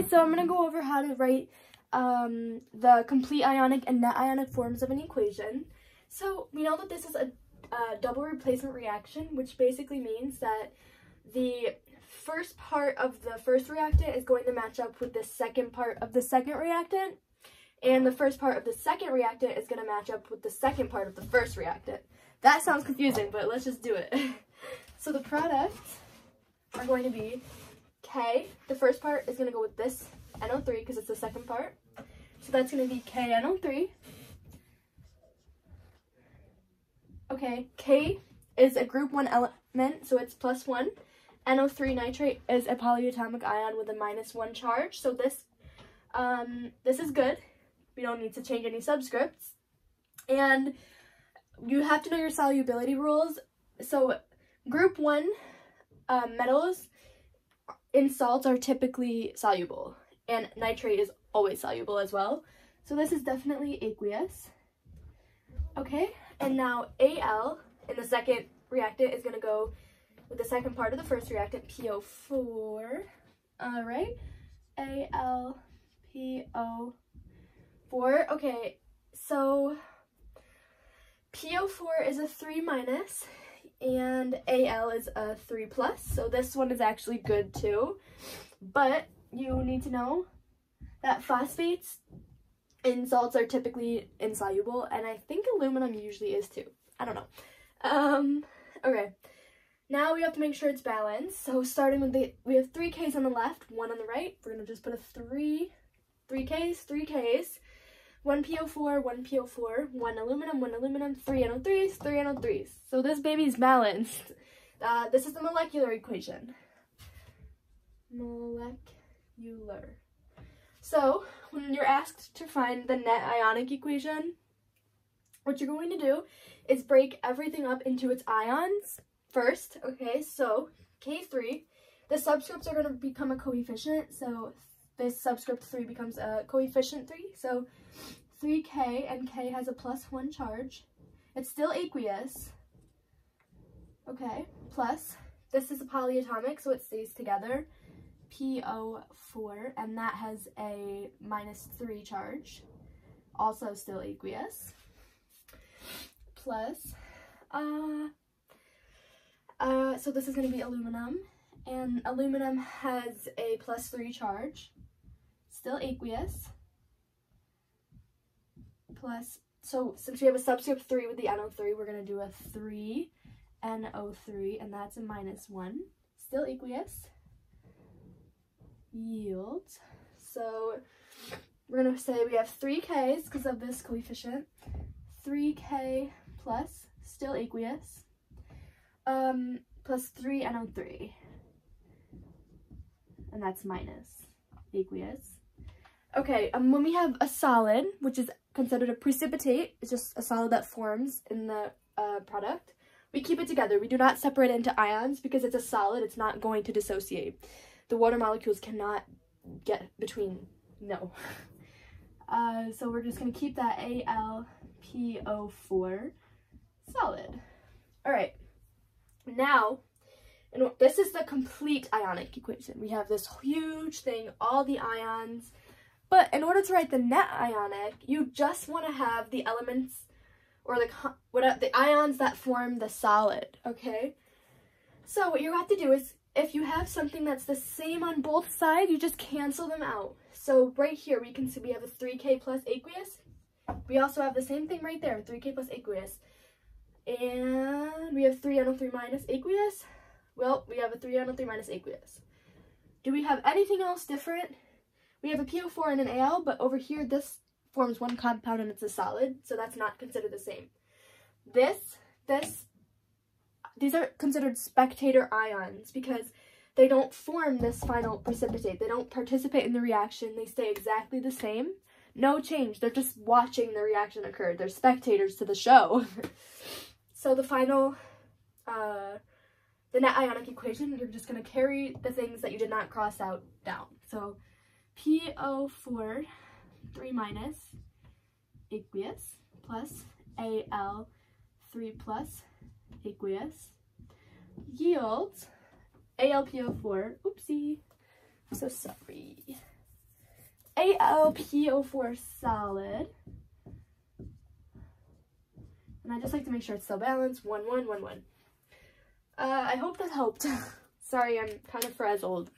so I'm going to go over how to write the complete ionic and net ionic forms of an equation. So we know that this is a double replacement reaction, which basically means that the first part of the first reactant is going to match up with the second part of the second reactant, and the first part of the second reactant is going to match up with the second part of the first reactant. That sounds confusing, but let's just do it. So the products are going to be K. The first part is going to go with this NO3 because it's the second part. So that's going to be KNO3. Okay, K is a group 1 element, so it's +1. NO3 nitrate is a polyatomic ion with a -1 charge, so this is good. We don't need to change any subscripts. And you have to know your solubility rules. So group 1 metals in salts are typically soluble, and nitrate is always soluble as well. So this is definitely aqueous. Okay, and now Al in the second reactant is going to go with the second part of the first reactant, PO4. All right, AlPO4. Okay, so PO4 is a 3-, and Al is a 3+, so this one is actually good too. But you need to know that phosphates in salts are typically insoluble, and I think aluminum usually is too. I don't know. Okay, now we have to make sure it's balanced. So starting with we have 3 Ks on the left, 1 on the right. We're gonna just put a 3 Ks, 1 PO4, 1 PO4, 1 aluminum, 3 NO3s, 3 NO3s. So this baby's balanced. This is the molecular equation. Molecular. So when you're asked to find the net ionic equation, what you're going to do is break everything up into its ions first. Okay, so K3, the subscripts are going to become a coefficient. So this subscript 3 becomes a coefficient 3. So 3K, and K has a +1 charge. It's still aqueous. Okay, plus this is a polyatomic, so it stays together. PO4, and that has a -3 charge. Also still aqueous. Plus, so this is going to be aluminum, and aluminum has a +3 charge. Still aqueous. Plus, so since we have a subscript 3 with the NO3, we're going to do a 3 NO3, and that's a -1. Still aqueous. Yields. So we're going to say we have 3 Ks because of this coefficient. 3K plus, still aqueous, plus 3 NO3. And that's minus aqueous. Okay, when we have a solid, which is considered a precipitate, it's just a solid that forms in the product, we keep it together. We do not separate it into ions because it's a solid, it's not going to dissociate. The water molecules cannot get between, no. So we're just going to keep that AlPO4 solid. All right, now, and this is the complete ionic equation. We have this huge thing, all the ions, but in order to write the net ionic, you just want to have the elements or the ions that form the solid, okay? So what you have to do is, if you have something that's the same on both sides, you just cancel them out. So right here, we can see we have a 3K plus aqueous. We also have the same thing right there, 3K plus aqueous. And we have 3 NO3 minus aqueous. Well, we have a 3 NO3 minus aqueous. Do we have anything else different? We have a PO4 and an Al, but over here, this forms one compound and it's a solid, so that's not considered the same. These are considered spectator ions because they don't form this final precipitate. They don't participate in the reaction. They stay exactly the same. No change. They're just watching the reaction occur. They're spectators to the show. So the final, the net ionic equation, you're just going to carry the things that you did not cross out down. So PO4, 3 minus, aqueous, plus Al, 3 plus, aqueous, yields AlPO4, oopsie, I'm so sorry, LPO4 solid. And I just like to make sure it's still balanced. 1, 1, 1, 1. I hope that helped. Sorry, I'm kind of frazzled.